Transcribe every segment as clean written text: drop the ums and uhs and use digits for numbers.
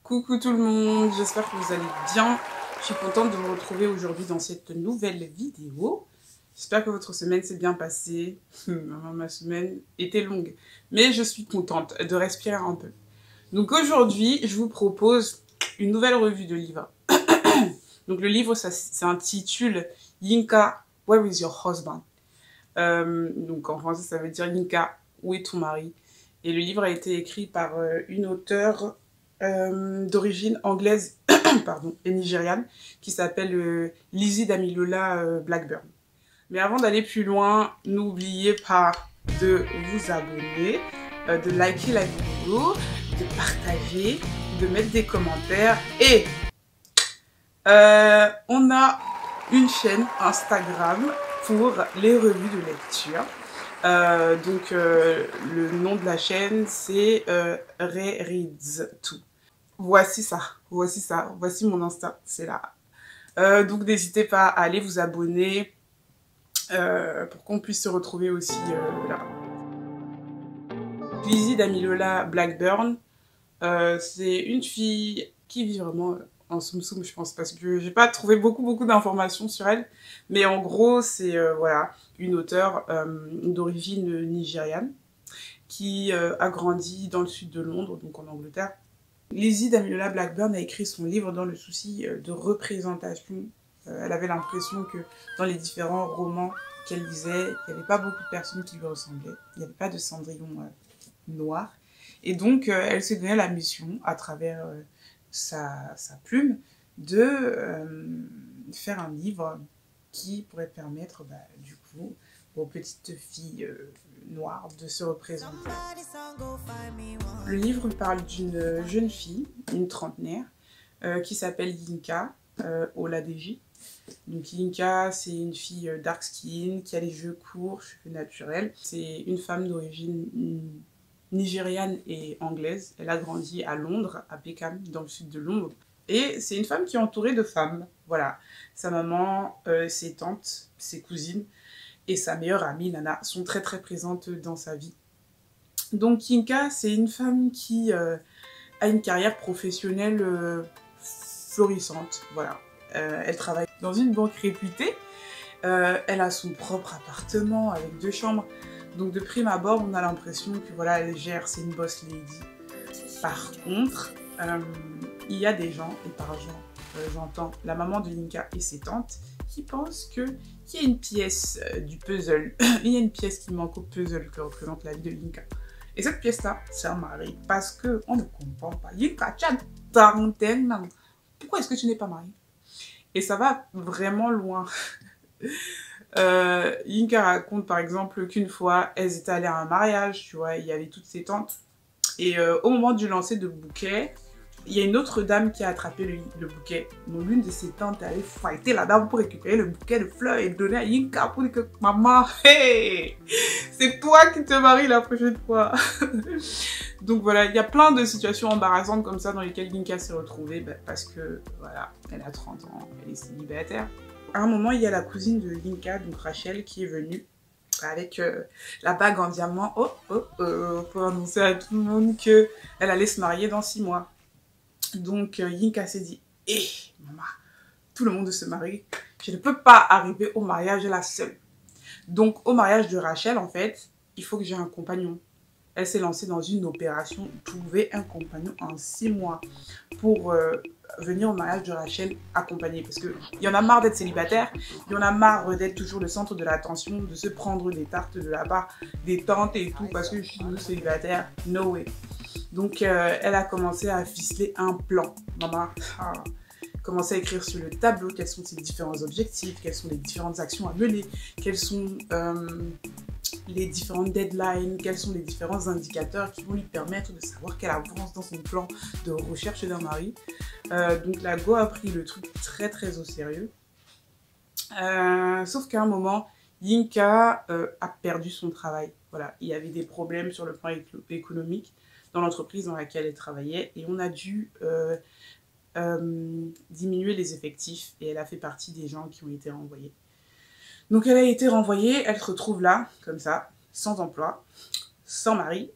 Coucou tout le monde, j'espère que vous allez bien. Je suis contente de vous retrouver aujourd'hui dans cette nouvelle vidéo. J'espère que votre semaine s'est bien passée. Ma semaine était longue, mais je suis contente de respirer un peu. Donc aujourd'hui, je vous propose une nouvelle revue de livres. Donc le livre s'intitule Yinka, Where is your husband? Donc en français, ça veut dire Yinka, où est ton mari? Et le livre a été écrit par une auteure d'origine anglaise pardon, et nigériane qui s'appelle Lizzie Damilola Blackburn. Mais avant d'aller plus loin, n'oubliez pas de vous abonner, de liker la vidéo, de partager, de mettre des commentaires et on a une chaîne Instagram pour les revues de lecture. Le nom de la chaîne c'est Ray Reads Tout. Voici mon Insta, c'est là. Donc n'hésitez pas à aller vous abonner pour qu'on puisse se retrouver aussi là. Lizzie Damilola Blackburn, c'est une fille qui vit vraiment en soum soum, je pense, parce que j'ai pas trouvé beaucoup d'informations sur elle, mais en gros c'est voilà, une auteure d'origine nigériane qui a grandi dans le sud de Londres, donc en Angleterre. Lizzie Damilola Blackburn a écrit son livre dans le souci de représentation. Elle avait l'impression que dans les différents romans qu'elle lisait, il n'y avait pas beaucoup de personnes qui lui ressemblaient. Il n'y avait pas de Cendrillon noir. Et donc, elle s'est donné la mission, à travers sa plume, de faire un livre qui pourrait permettre, du coup, aux petites filles noires de se représenter. Le livre parle d'une jeune fille, une trentenaire, qui s'appelle Yinka Oladeji. Donc Yinka, c'est une fille dark skin, qui a les cheveux courts, cheveux naturels. C'est une femme d'origine nigériane et anglaise. Elle a grandi à Londres, à Peckham, dans le sud de Londres. Et c'est une femme qui est entourée de femmes. Voilà. Sa maman, ses tantes, ses cousines et sa meilleure amie, Nana, sont très présentes dans sa vie. Donc Yinka, c'est une femme qui a une carrière professionnelle florissante. Voilà. Elle travaille dans une banque réputée. Elle a son propre appartement avec 2 chambres. Donc de prime abord, on a l'impression que voilà, elle gère, c'est une boss lady. Par contre, il y a des gens, et par gens, j'entends la maman de Yinka et ses tantes, qui pensent qu'il y a une pièce du puzzle. Il y a une pièce qui manque au puzzle que représente la vie de Yinka. Et cette pièce-là, c'est un mari. Parce qu'on ne comprend pas. Yinka, tu as 41 ans. Pourquoi est-ce que tu n'es pas mariée? Et ça va vraiment loin. Yinka raconte par exemple qu'une fois, elles étaient allées à un mariage, tu vois, il y avait toutes ses tantes. Et au moment du lancer de bouquet, il y a une autre dame qui a attrapé le bouquet. Donc l'une de ses tantes est allée fighter la dame pour récupérer le bouquet de fleurs et le donner à Yinka pour dire que maman, hey, c'est toi qui te maries la prochaine fois. Donc voilà, il y a plein de situations embarrassantes comme ça dans lesquelles Yinka s'est retrouvée parce que voilà, elle a 30 ans, elle est célibataire. À un moment, il y a la cousine de Yinka, donc Rachel, qui est venue avec la bague en diamant pour annoncer à tout le monde qu'elle allait se marier dans 6 mois. Donc Yinka s'est dit, maman, tout le monde se marie, je ne peux pas arriver au mariage la seule. Donc au mariage de Rachel, en fait, il faut que j'ai un compagnon. Elle s'est lancée dans une opération, trouver un compagnon en 6 mois pour venir au mariage de Rachel accompagnée. Parce qu'il y en a marre d'être célibataire, il y en a marre d'être toujours le centre de l'attention, de se prendre des tartes de la part des tantes et tout, parce que je suis célibataire, no way. Donc elle a commencé à ficeler un plan. Maman a commencé à écrire sur le tableau quels sont ses différents objectifs, quelles sont les différentes actions à mener, quels sont les différentes deadlines, quels sont les différents indicateurs qui vont lui permettre de savoir qu'elle avance dans son plan de recherche d'un mari. Donc la go a pris le truc très au sérieux. Sauf qu'à un moment, Yinka a perdu son travail. Voilà, il y avait des problèmes sur le plan économique dans l'entreprise dans laquelle elle travaillait et on a dû diminuer les effectifs et elle a fait partie des gens qui ont été renvoyés. Donc elle a été renvoyée, elle se retrouve là, comme ça, sans emploi, sans mari.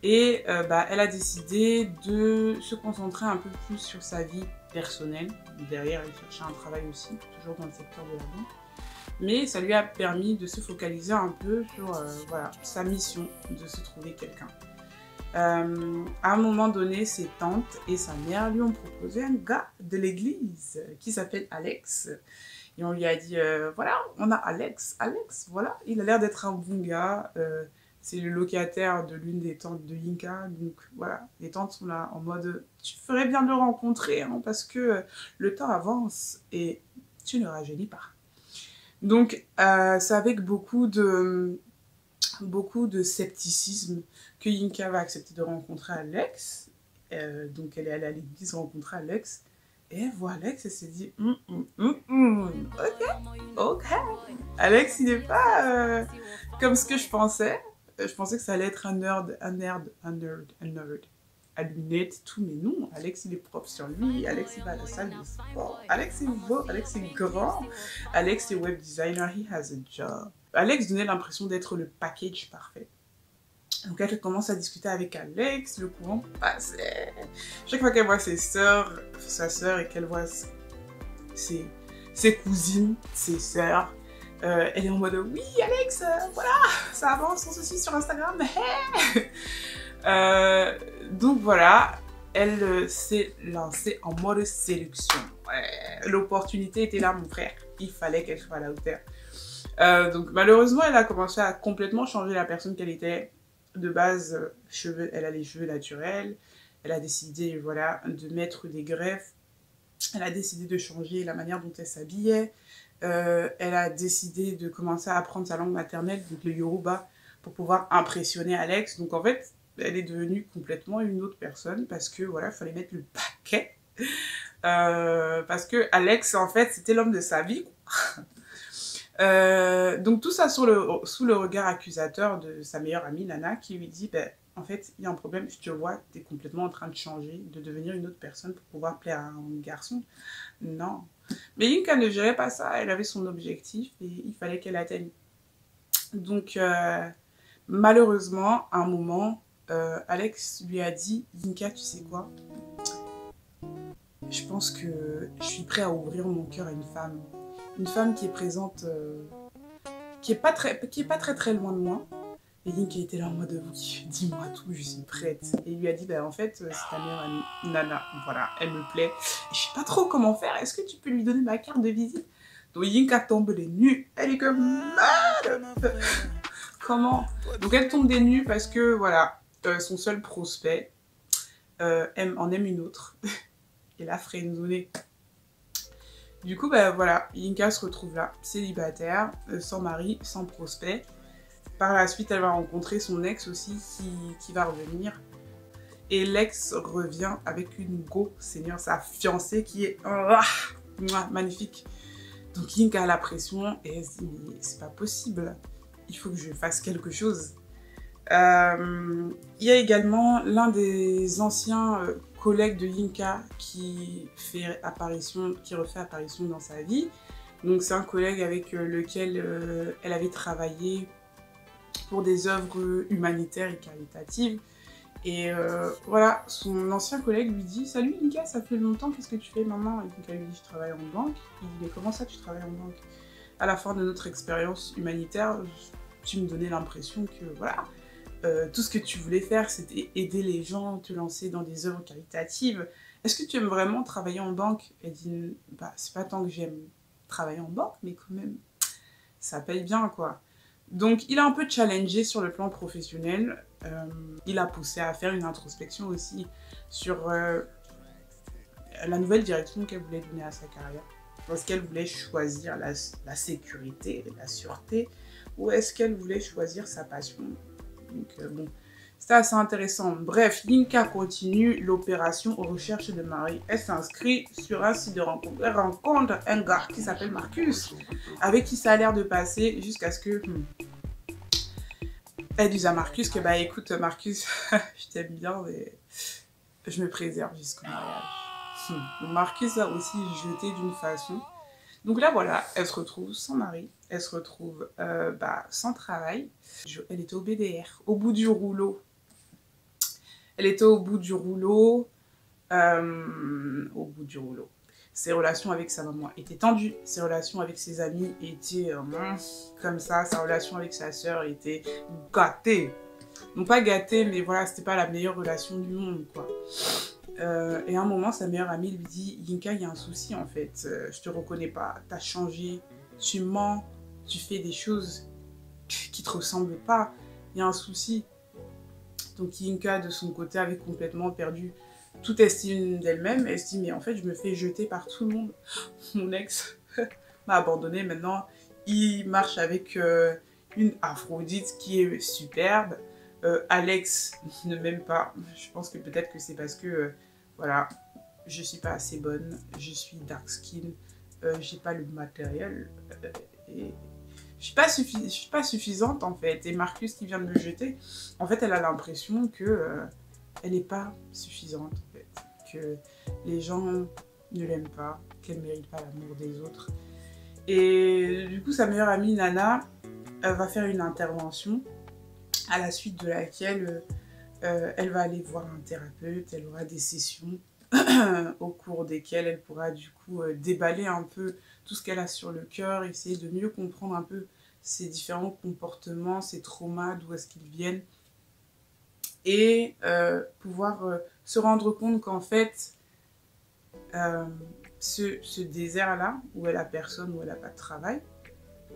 Et bah, elle a décidé de se concentrer un peu plus sur sa vie personnelle. Derrière, elle cherchait un travail aussi, toujours dans le secteur de la banque. Mais ça lui a permis de se focaliser un peu sur voilà, sa mission de se trouver quelqu'un. À un moment donné, ses tantes et sa mère lui ont proposé un gars de l'église qui s'appelle Alex. Et on lui a dit, voilà, on a Alex, voilà, il a l'air d'être un bon gars. C'est le locataire de l'une des tantes de Yinka. Donc voilà, les tantes sont là en mode, tu ferais bien de le rencontrer, hein, parce que le temps avance et tu ne rajeunis pas. Donc c'est avec beaucoup de scepticisme que Yinka va accepter de rencontrer Alex. Donc elle est allée à l'église rencontrer Alex. Et elle voit Alex et s'est dit ok. Alex, il n'est pas comme ce que je pensais. Je pensais que ça allait être un nerd. À lunettes, tout, mais non. Alex, il est propre sur lui. Alex, il va à la salle de sport. Alex est beau. Alex est grand. Alex est web designer. He has a job. Alex donnait l'impression d'être le package parfait. Donc elle commence à discuter avec Alex, le courant passait. Chaque fois qu'elle voit sa sœur et qu'elle voit ses cousines, ses sœurs, elle est en mode oui Alex, voilà, ça avance, on se suit sur Instagram. Donc voilà, elle s'est lancée en mode séduction. L'opportunité était là mon frère, il fallait qu'elle soit à la hauteur. Donc malheureusement elle a commencé à complètement changer la personne qu'elle était. De base, elle a les cheveux naturels, elle a décidé voilà, de mettre des greffes, elle a décidé de changer la manière dont elle s'habillait, elle a décidé de commencer à apprendre sa langue maternelle, donc le Yoruba, pour pouvoir impressionner Alex. Donc en fait, elle est devenue complètement une autre personne parce que voilà, il fallait mettre le paquet. Parce que Alex, en fait, c'était l'homme de sa vie. Donc tout ça sous le regard accusateur de sa meilleure amie Nana qui lui dit ben, en fait il y a un problème, je te vois, tu es complètement en train de changer, de devenir une autre personne pour pouvoir plaire à un garçon. Non. Mais Yinka ne gérait pas ça, elle avait son objectif et il fallait qu'elle atteigne. Donc malheureusement à un moment Alex lui a dit Yinka, tu sais quoi, je pense que je suis prêt à ouvrir mon cœur à une femme. Une femme qui est présente, qui est pas très loin de moi. Et Yinka était là en mode oui, dis-moi tout, je suis prête. Et il lui a dit bah en fait c'est ta meilleure amie Nana, voilà, elle me plaît. Et je sais pas trop comment faire, est-ce que tu peux lui donner ma carte de visite? Donc Yinka tombe des nues, elle est comme comment? Donc elle tombe des nues parce que voilà, son seul prospect en aime une autre. Et la friendzonée. Du coup, bah voilà, Yinka se retrouve là, célibataire, sans mari, sans prospect. Par la suite, elle va rencontrer son ex aussi qui va revenir. Et l'ex revient avec une go seigneur, sa fiancée qui est magnifique. Donc Yinka a la pression et elle se dit mais c'est pas possible, il faut que je fasse quelque chose. Il y a également l'un des anciens collègue de Yinka qui refait apparition dans sa vie. Donc c'est un collègue avec lequel elle avait travaillé pour des œuvres humanitaires et caritatives. Et voilà, son ancien collègue lui dit « Salut Yinka, ça fait longtemps, qu'est-ce que tu fais maintenant ?» Et Yinka lui dit « Je travaille en banque. » Il dit « Mais comment ça tu travailles en banque ?» À la fin de notre expérience humanitaire, tu me donnais l'impression que voilà, tout ce que tu voulais faire, c'était aider les gens, te lancer dans des œuvres caritatives. Est-ce que tu aimes vraiment travailler en banque? Elle dit, bah, c'est pas tant que j'aime travailler en banque, mais quand même, ça paye bien, quoi. Donc, il a un peu challengé sur le plan professionnel. Il a poussé à faire une introspection aussi sur la nouvelle direction qu'elle voulait donner à sa carrière. Est-ce qu'elle voulait choisir la sécurité, la sûreté, ou est-ce qu'elle voulait choisir sa passion? Donc bon, c'était assez intéressant. Bref, Yinka continue l'opération aux recherches de mari. Elle s'inscrit sur un site de rencontre. Elle rencontre un gars qui s'appelle Marcus, avec qui ça a l'air de passer jusqu'à ce que... Elle dise à Marcus que bah écoute Marcus, je t'aime bien mais je me préserve jusqu'au mariage. Marcus a aussi jeté d'une façon. Donc là voilà, elle se retrouve sans mari, elle se retrouve sans travail. Elle était au BDR, au bout du rouleau. Elle était au bout du rouleau. Au bout du rouleau. Ses relations avec sa maman étaient tendues. Ses relations avec ses amis étaient comme ça. Sa relation avec sa sœur était gâtée. Non pas gâtée, mais voilà, c'était pas la meilleure relation du monde, quoi. Et à un moment, sa meilleure amie lui dit « Yinka, il y a un souci en fait, je te reconnais pas, t'as changé, tu mens, tu fais des choses qui te ressemblent pas, il y a un souci. » Donc Yinka, de son côté, avait complètement perdu toute estime d'elle-même. Elle se dit « Mais en fait, je me fais jeter par tout le monde. Mon ex m'a abandonnée, maintenant il marche avec une Aphrodite qui est superbe. Alex ne m'aime pas. Je pense que peut-être que c'est parce que... voilà, je suis pas assez bonne, je suis dark skin, j'ai pas le matériel et je suis pas suffisante en fait. Et Marcus qui vient de me jeter, en fait, elle a l'impression que elle est pas suffisante en fait, que les gens ne l'aiment pas, qu'elle mérite pas l'amour des autres. Et du coup, sa meilleure amie Nana va faire une intervention à la suite de laquelle elle va aller voir un thérapeute, elle aura des sessions au cours desquelles elle pourra du coup déballer un peu tout ce qu'elle a sur le cœur, essayer de mieux comprendre un peu ses différents comportements, ses traumas, d'où est-ce qu'ils viennent, et pouvoir se rendre compte qu'en fait, ce désert-là, où elle a personne, où elle n'a pas de travail,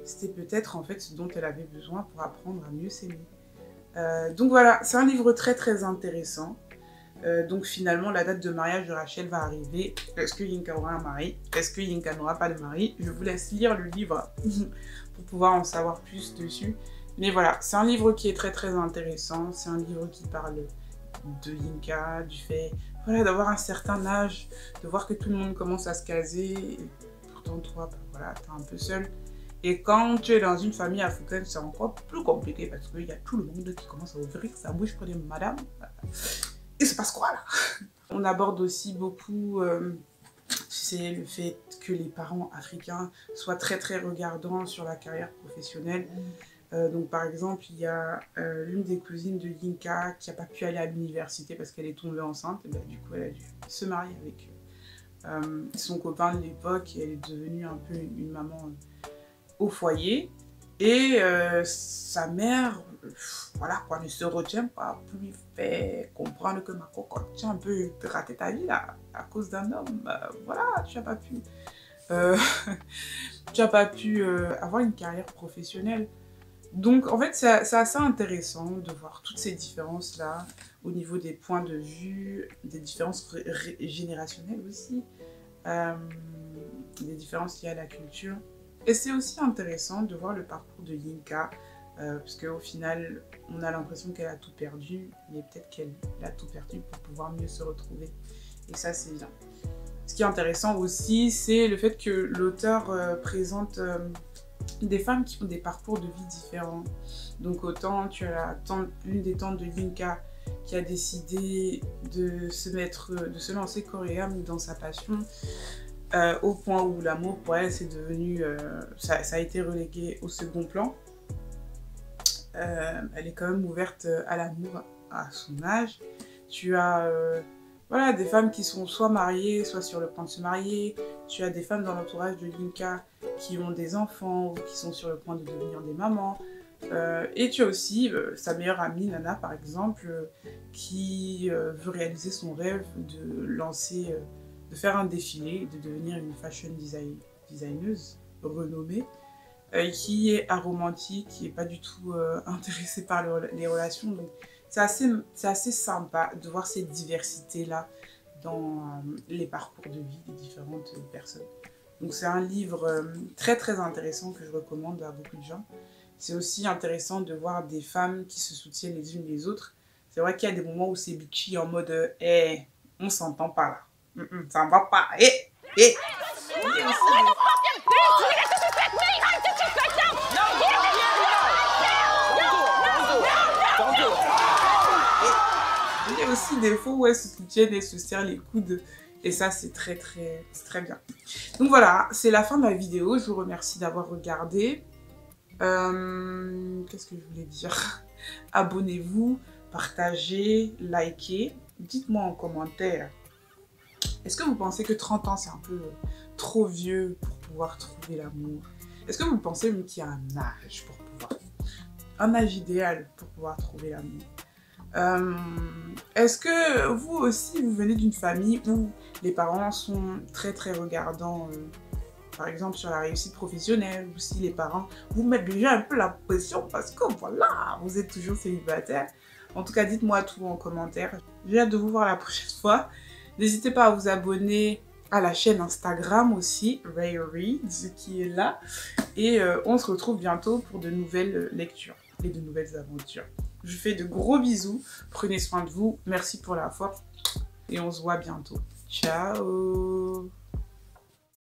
c'était peut-être en fait ce dont elle avait besoin pour apprendre à mieux s'aimer. Donc voilà, c'est un livre très très intéressant. Donc finalement, la date de mariage de Rachel va arriver. Est-ce que Yinka aura un mari? Est-ce que Yinka n'aura pas de mari? Je vous laisse lire le livre pour pouvoir en savoir plus dessus. Mais voilà, c'est un livre qui est très très intéressant. C'est un livre qui parle de Yinka, du fait voilà, d'avoir un certain âge, de voir que tout le monde commence à se caser. Et pourtant toi, bah, voilà, t'es un peu seule. Et quand tu es dans une famille africaine, c'est encore plus compliqué parce qu'il y a tout le monde qui commence à ouvrir sa bouche pour dire « Madame, il se passe quoi là ?» On aborde aussi beaucoup le fait que les parents africains soient très très regardants sur la carrière professionnelle. Donc par exemple, il y a l'une des cousines de Yinka qui n'a pas pu aller à l'université parce qu'elle est tombée enceinte. Et ben, du coup, elle a dû se marier avec son copain de l'époque et elle est devenue un peu une maman au foyer. Et sa mère, voilà quoi, ne se retient pas pour lui faire comprendre que ma cocotte, tu as un peu raté ta vie là, à cause d'un homme. Voilà, tu n'as pas pu, avoir une carrière professionnelle. Donc en fait, c'est assez intéressant de voir toutes ces différences-là au niveau des points de vue, des différences générationnelles aussi, des différences liées à la culture. Et c'est aussi intéressant de voir le parcours de Yinka, parce qu'au final, on a l'impression qu'elle a tout perdu, mais peut-être qu'elle a tout perdu pour pouvoir mieux se retrouver. Et ça, c'est bien. Ce qui est intéressant aussi, c'est le fait que l'auteur présente des femmes qui ont des parcours de vie différents. Donc autant tu as l'une des tantes de Yinka qui a décidé de se lancer corps et âme dans sa passion, au point où l'amour pour elle c'est devenu, ça a été relégué au second plan. Elle est quand même ouverte à l'amour à son âge. Tu as voilà, des femmes qui sont soit mariées, soit sur le point de se marier. Tu as des femmes dans l'entourage de Yinka qui ont des enfants ou qui sont sur le point de devenir des mamans. Et tu as aussi sa meilleure amie, Nana, par exemple, qui veut réaliser son rêve de faire un défilé, de devenir une fashion designeuse renommée, qui est aromantique, qui n'est pas du tout intéressée par les relations. Donc, c'est assez sympa de voir cette diversité-là dans les parcours de vie des différentes personnes. Donc c'est un livre très très intéressant que je recommande à beaucoup de gens. C'est aussi intéressant de voir des femmes qui se soutiennent les unes les autres. C'est vrai qu'il y a des moments où c'est bitchy en mode « Eh, on s'entend pas là. Ça va pas. Eh, eh !» Il y a aussi des fois où elles se soutiennent et se serrent les coudes. Et ça, c'est très bien. Donc voilà, c'est la fin de la vidéo. Je vous remercie d'avoir regardé. Qu'est-ce que je voulais dire? Abonnez-vous, partagez, likez. Dites-moi en commentaire, est-ce que vous pensez que 30 ans c'est un peu trop vieux pour pouvoir trouver l'amour? Est-ce que vous pensez même qu'il y a un âge pour pouvoir... un âge idéal pour pouvoir trouver l'amour? Est-ce que vous aussi, vous venez d'une famille où les parents sont très regardants, par exemple sur la réussite professionnelle, ou si les parents vous mettent déjà un peu la pression parce que voilà, vous êtes toujours célibataire? En tout cas, dites-moi tout en commentaire. J'ai hâte de vous voir la prochaine fois. N'hésitez pas à vous abonner à la chaîne Instagram aussi, Ray Reads, qui est là. Et on se retrouve bientôt pour de nouvelles lectures et de nouvelles aventures. Je vous fais de gros bisous. Prenez soin de vous. Merci pour la foi. Et on se voit bientôt. Ciao!